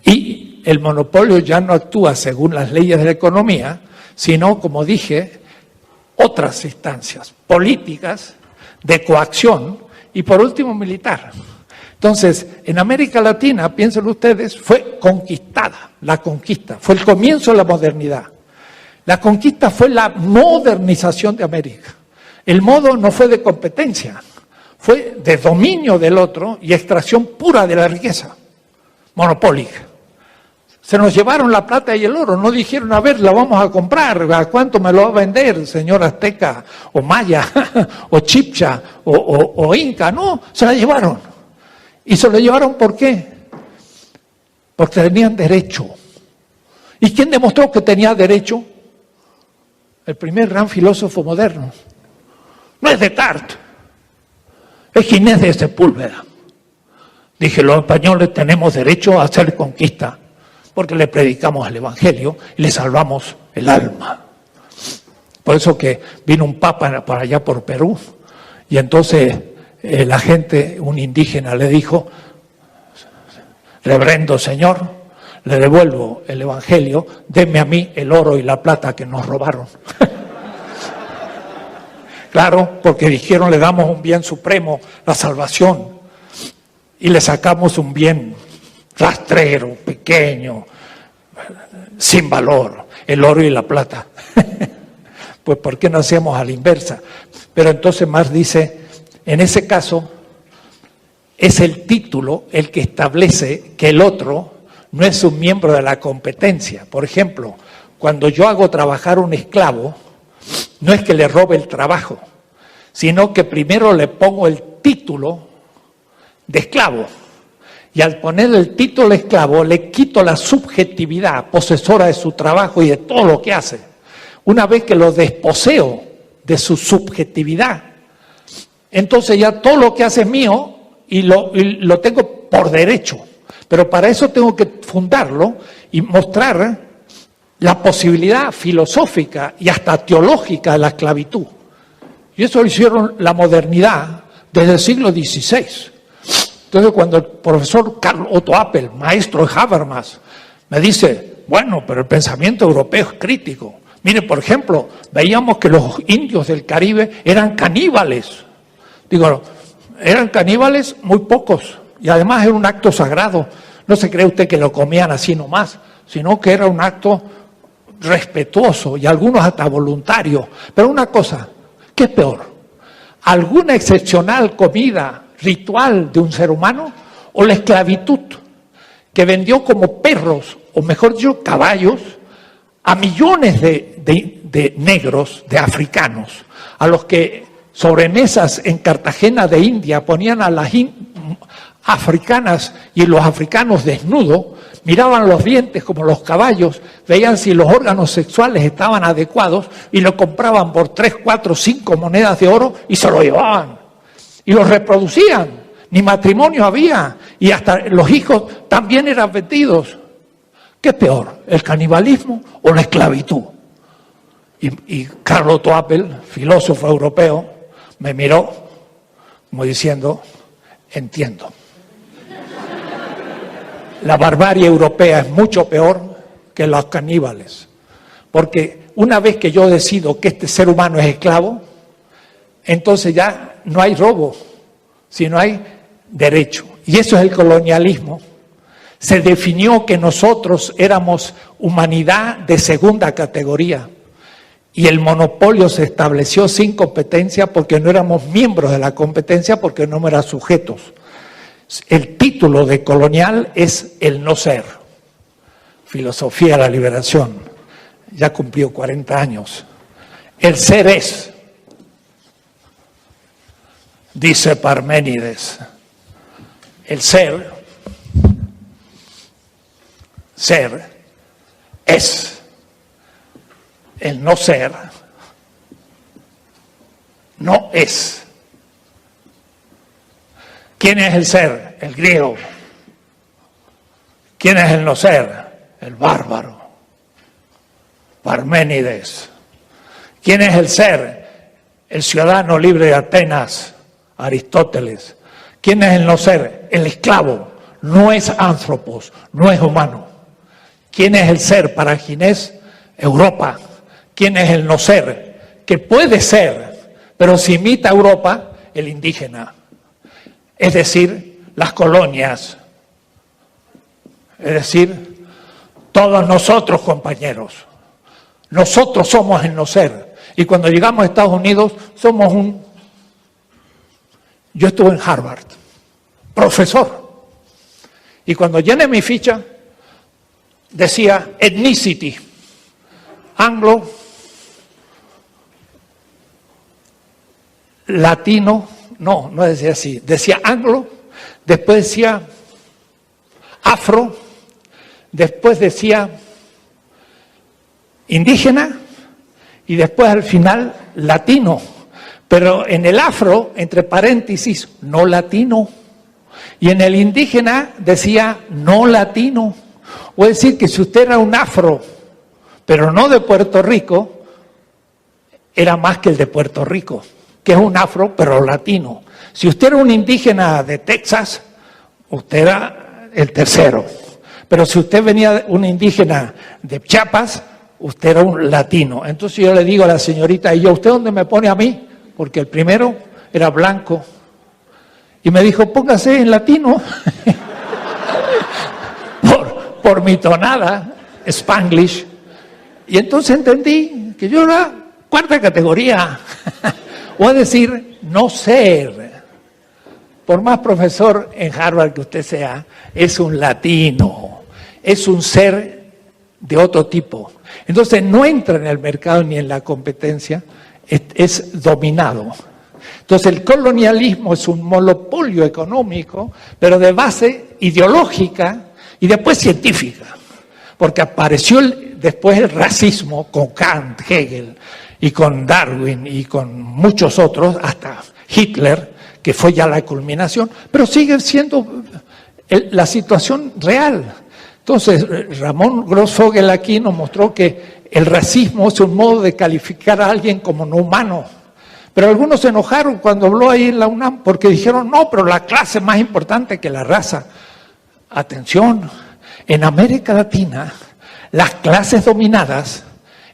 Y el monopolio ya no actúa según las leyes de la economía, sino, como dije, otras instancias políticas, de coacción y, por último, militar. Entonces, en América Latina, piensen ustedes, fue conquistada, la conquista, fue el comienzo de la modernidad. La conquista fue la modernización de América. El modo no fue de competencia, fue de dominio del otro y extracción pura de la riqueza, monopólica. Se nos llevaron la plata y el oro, no dijeron, a ver, la vamos a comprar, ¿a cuánto me lo va a vender, señor azteca, o maya, o chipcha, o inca? No, se la llevaron. ¿Y se lo llevaron por qué? Porque tenían derecho. ¿Y quién demostró que tenía derecho? El primer gran filósofo moderno. No es Descartes, es Ginés de Sepúlveda. Dije, los españoles tenemos derecho a hacer conquista, porque le predicamos el Evangelio y le salvamos el alma. Por eso que vino un papa para allá por Perú, y entonces la gente, un indígena, le dijo, reverendo señor, le devuelvo el Evangelio, deme a mí el oro y la plata que nos robaron. Claro, porque dijeron, le damos un bien supremo, la salvación, y le sacamos un bien rastrero, pequeño, sin valor, el oro y la plata. Pues ¿por qué no hacemos a la inversa? Pero entonces Marx dice, en ese caso, es el título el que establece que el otro no es un miembro de la competencia. Por ejemplo, cuando yo hago trabajar a un esclavo, no es que le robe el trabajo, sino que primero le pongo el título de esclavo. Y al poner el título de esclavo, le quito la subjetividad posesora de su trabajo y de todo lo que hace. Una vez que lo desposeo de su subjetividad, entonces ya todo lo que hace es mío y lo tengo por derecho. Pero para eso tengo que fundarlo y mostrar la posibilidad filosófica y hasta teológica de la esclavitud. Y eso lo hicieron la modernidad desde el siglo XVI. Entonces, cuando el profesor Karl Otto Appel, maestro de Habermas, me dice, bueno, pero el pensamiento europeo es crítico. Mire, por ejemplo, veíamos que los indios del Caribe eran caníbales. Digo, eran caníbales muy pocos, y además era un acto sagrado. No se cree usted que lo comían así nomás, sino que era un acto respetuoso y algunos hasta voluntario. Pero una cosa, ¿qué es peor? ¿Alguna excepcional comida ritual de un ser humano o la esclavitud que vendió como perros, o mejor dicho, caballos, a millones de negros, de africanos, a los que sobre mesas en Cartagena de India ponían a las africanas y los africanos desnudos, miraban los dientes como los caballos, veían si los órganos sexuales estaban adecuados y lo compraban por 3, 4, 5 monedas de oro y se lo llevaban. Y los reproducían, ni matrimonio había, y hasta los hijos también eran vendidos. ¿Qué es peor, el canibalismo o la esclavitud? Y Karl Otto Appel, filósofo europeo, me miró como diciendo, entiendo. La barbarie europea es mucho peor que los caníbales, porque una vez que yo decido que este ser humano es esclavo, entonces ya no hay robo, sino hay derecho. Y eso es el colonialismo. Se definió que nosotros éramos humanidad de segunda categoría y el monopolio se estableció sin competencia porque no éramos miembros de la competencia, porque no éramos sujetos. El título de colonial es el no ser. Filosofía de la liberación. Ya cumplió 40 años. El ser es, dice Parménides. El ser es. El no ser no es. ¿Quién es el ser? El griego. ¿Quién es el no ser? El bárbaro. Parménides. ¿Quién es el ser? El ciudadano libre de Atenas, Aristóteles. ¿Quién es el no ser? El esclavo. No es anthropos, no es humano. ¿Quién es el ser para Ginés? Europa. ¿Quién es el no ser? Que puede ser, pero si imita a Europa, el indígena. Es decir, las colonias. Es decir, todos nosotros, compañeros. Nosotros somos el no ser. Y cuando llegamos a Estados Unidos, somos un... Yo estuve en Harvard, profesor. Y cuando llené mi ficha, decía ethnicity, anglo, latino, no decía así, decía anglo, después decía afro, después decía indígena y después al final latino. Pero en el afro, entre paréntesis, no latino. Y en el indígena decía no latino. O es decir, que si usted era un afro, pero no de Puerto Rico, era más que el de Puerto Rico, que es un afro, pero latino. Si usted era un indígena de Texas, usted era el tercero. Pero si usted venía un indígena de Chiapas, usted era un latino. Entonces yo le digo a la señorita, ¿y yo usted dónde me pone a mí? Porque el primero era blanco. Y me dijo, póngase en latino. por mi tonada, Spanglish. Y entonces entendí que yo era cuarta categoría. O es decir, no ser. Por más profesor en Harvard que usted sea, es un latino. Es un ser de otro tipo. Entonces no entra en el mercado ni en la competencia, es dominado. Entonces el colonialismo es un monopolio económico, pero de base ideológica y después científica, porque apareció después el racismo con Kant, Hegel y con Darwin y con muchos otros, hasta Hitler, que fue ya la culminación, pero sigue siendo la situación real. Entonces Ramón Grossfogel aquí nos mostró que el racismo es un modo de calificar a alguien como no humano. Pero algunos se enojaron cuando habló ahí en la UNAM porque dijeron, no, pero la clase es más importante que la raza. Atención, en América Latina las clases dominadas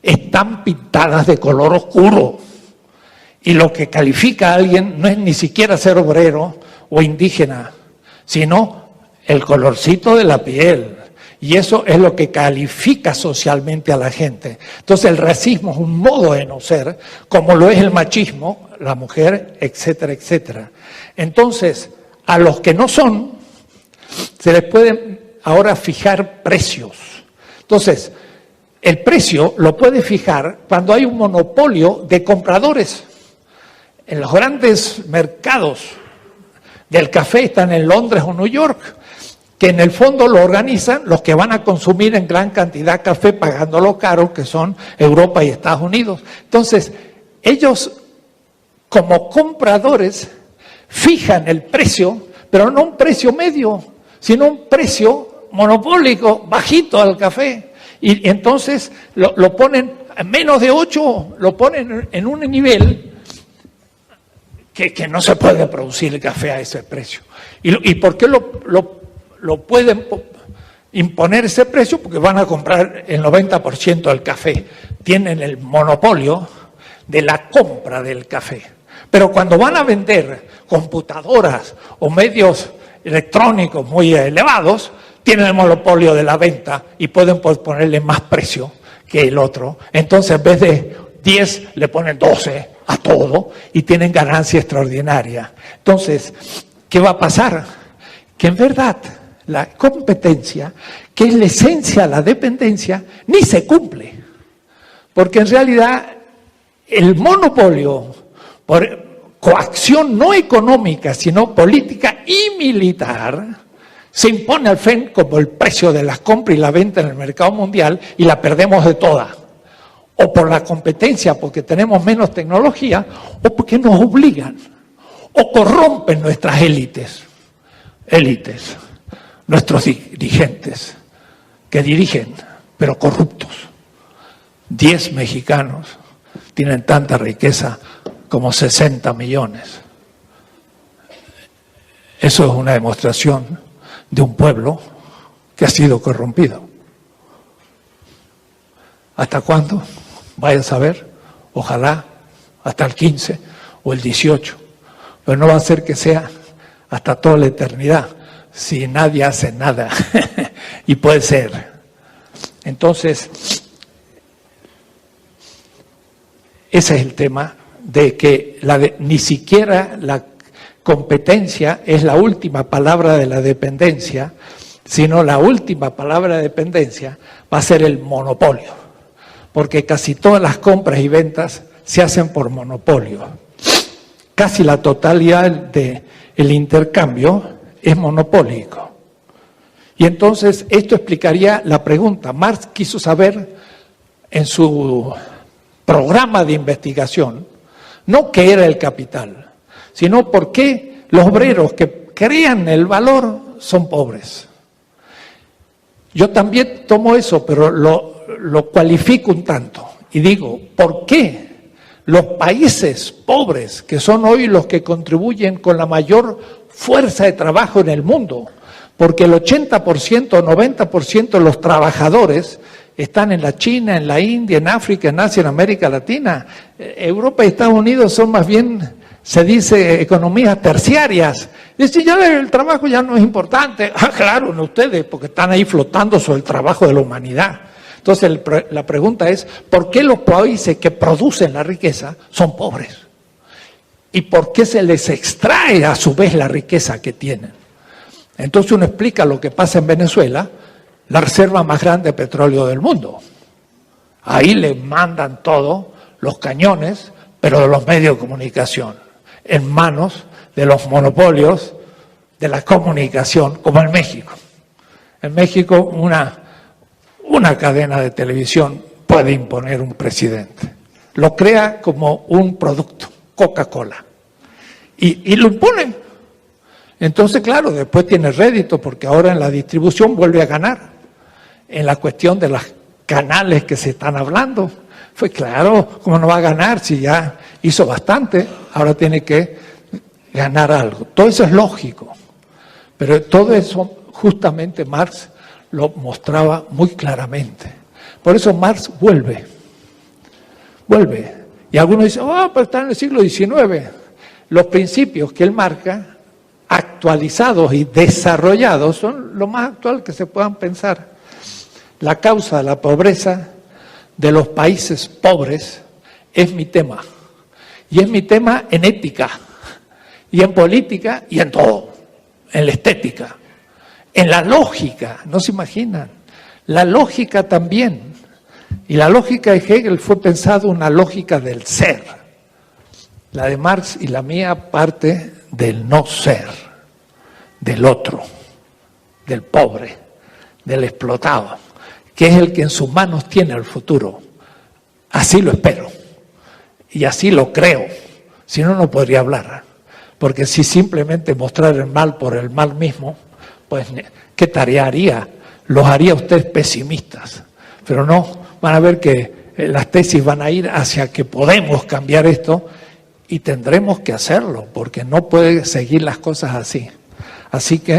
están pintadas de color oscuro. Y lo que califica a alguien no es ni siquiera ser obrero o indígena, sino el colorcito de la piel. Y eso es lo que califica socialmente a la gente. Entonces el racismo es un modo de no ser, como lo es el machismo, la mujer, etcétera, etcétera. Entonces, a los que no son, se les pueden ahora fijar precios. Entonces, el precio lo puede fijar cuando hay un monopolio de compradores. En los grandes mercados del café, están en Londres o New York, que en el fondo lo organizan los que van a consumir en gran cantidad café pagándolo caro, que son Europa y Estados Unidos. Entonces, ellos como compradores fijan el precio, pero no un precio medio, sino un precio monopólico, bajito al café. Y entonces lo ponen a menos de 8, lo ponen en un nivel que no se puede producir el café a ese precio. ¿Y por qué lo pueden imponer ese precio? Porque van a comprar el 90% del café. Tienen el monopolio de la compra del café. Pero cuando van a vender computadoras o medios electrónicos muy elevados, tienen el monopolio de la venta y pueden ponerle más precio que el otro. Entonces, en vez de 10, le ponen 12 a todo y tienen ganancia extraordinaria. Entonces, ¿qué va a pasar? Que en verdad la competencia, que es la esencia de la dependencia, ni se cumple. Porque en realidad el monopolio por coacción no económica, sino política y militar, se impone al fin como el precio de la compra y la venta en el mercado mundial y la perdemos de toda. O por la competencia, porque tenemos menos tecnología, o porque nos obligan, o corrompen nuestras élites, nuestros dirigentes, que dirigen, pero corruptos. 10 mexicanos tienen tanta riqueza como 60 millones. Eso es una demostración de un pueblo que ha sido corrompido. ¿Hasta cuándo? Vaya a saber, ojalá hasta el 15 o el 18, pero no va a ser que sea hasta toda la eternidad, si nadie hace nada, y puede ser. Entonces, ese es el tema de que ni siquiera la competencia es la última palabra de la dependencia, sino la última palabra de dependencia va a ser el monopolio, porque casi todas las compras y ventas se hacen por monopolio. Casi la totalidad del intercambio es monopólico. Y entonces esto explicaría la pregunta. Marx quiso saber en su programa de investigación no qué era el capital, sino por qué los obreros que crean el valor son pobres. Yo también tomo eso, pero lo cualifico un tanto y digo, ¿por qué los países pobres, que son hoy los que contribuyen con la mayor fuerza de trabajo en el mundo, porque el 80% o 90% de los trabajadores están en la China, en la India, en África, en Asia, en América Latina? Europa y Estados Unidos son más bien, se dice, economías terciarias. Dice, ya el trabajo ya no es importante. Ah, claro, no ustedes, porque están ahí flotando sobre el trabajo de la humanidad. Entonces la pregunta es, ¿por qué los países que producen la riqueza son pobres? ¿Y por qué se les extrae a su vez la riqueza que tienen? Entonces uno explica lo que pasa en Venezuela, la reserva más grande de petróleo del mundo. Ahí le mandan todo, los cañones, pero de los medios de comunicación, en manos de los monopolios de la comunicación, como en México. En México una cadena de televisión puede imponer un presidente. Lo crea como un producto, Coca-Cola, y lo imponen. Entonces, claro, después tiene rédito porque ahora en la distribución vuelve a ganar. En la cuestión de los canales que se están hablando, fue claro, ¿cómo no va a ganar si ya hizo bastante? Ahora tiene que ganar algo. Todo eso es lógico, pero todo eso justamente Marx lo mostraba muy claramente. Por eso Marx vuelve. Y algunos dicen, pero está en el siglo XIX. Los principios que él marca, actualizados y desarrollados, son lo más actual que se puedan pensar. La causa de la pobreza de los países pobres es mi tema. Y es mi tema en ética, y en política, y en todo. En la estética, en la lógica, no se imaginan. La lógica también. Y la lógica de Hegel fue pensado una lógica del ser. La de Marx y la mía parte del no ser, del otro, del pobre, del explotado, que es el que en sus manos tiene el futuro. Así lo espero y así lo creo, si no, no podría hablar, porque si simplemente mostrar el mal por el mal mismo, pues ¿qué tarea haría? Los haría ustedes pesimistas, pero no, van a ver que las tesis van a ir hacia que podemos cambiar esto y tendremos que hacerlo, porque no pueden seguir las cosas así. Así que